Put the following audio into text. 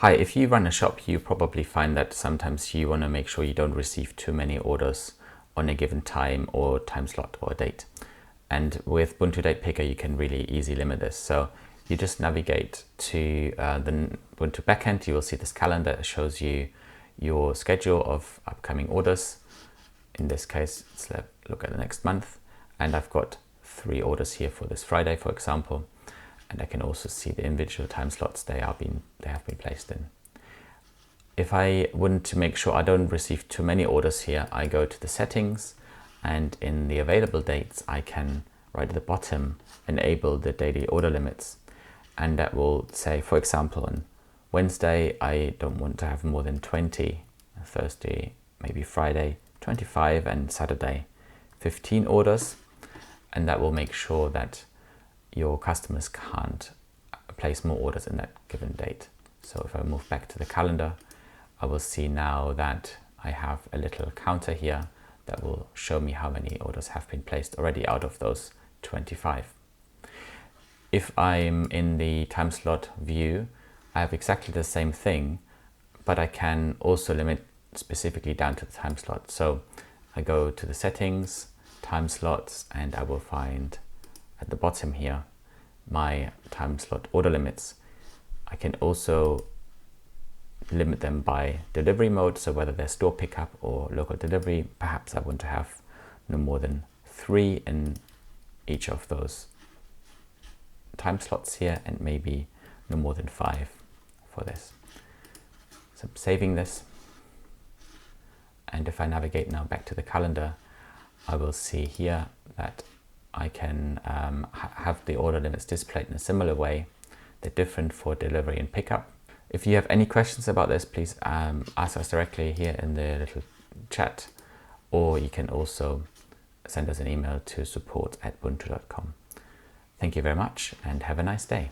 Hi, if you run a shop, you probably find that sometimes you want to make sure you don't receive too many orders on a given time or time slot or date. And with Buunto Date Picker, you can really easily limit this. So you just navigate to the Buunto backend. You will see this calendar that shows you your schedule of upcoming orders. In this case, let's look at the next month. And I've got 3 orders here for this Friday, for example. And I can also see the individual time slots they have been placed in. If I want to make sure I don't receive too many orders here, I go to the settings, and in the available dates, I can right at the bottom enable the daily order limits. And that will say, for example, on Wednesday, I don't want to have more than 20, Thursday, maybe Friday, 25, and Saturday, 15 orders. And that will make sure that your customers can't place more orders in that given date. So if I move back to the calendar, I will see now that I have a little counter here that will show me how many orders have been placed already out of those 25. If I'm in the time slot view, I have exactly the same thing, but I can also limit specifically down to the time slot. So I go to the settings, time slots, and I will find at the bottom here my time slot order limits. I can also limit them by delivery mode, so whether they're store pickup or local delivery. Perhaps I want to have no more than 3 in each of those time slots here, and maybe no more than 5 for this. So I'm saving this, and if I navigate now back to the calendar, I will see here that I can have the order limits displayed in a similar way. They're different for delivery and pickup. If you have any questions about this, please ask us directly here in the little chat, or you can also send us an email to support@buunto.com. Thank you very much and have a nice day.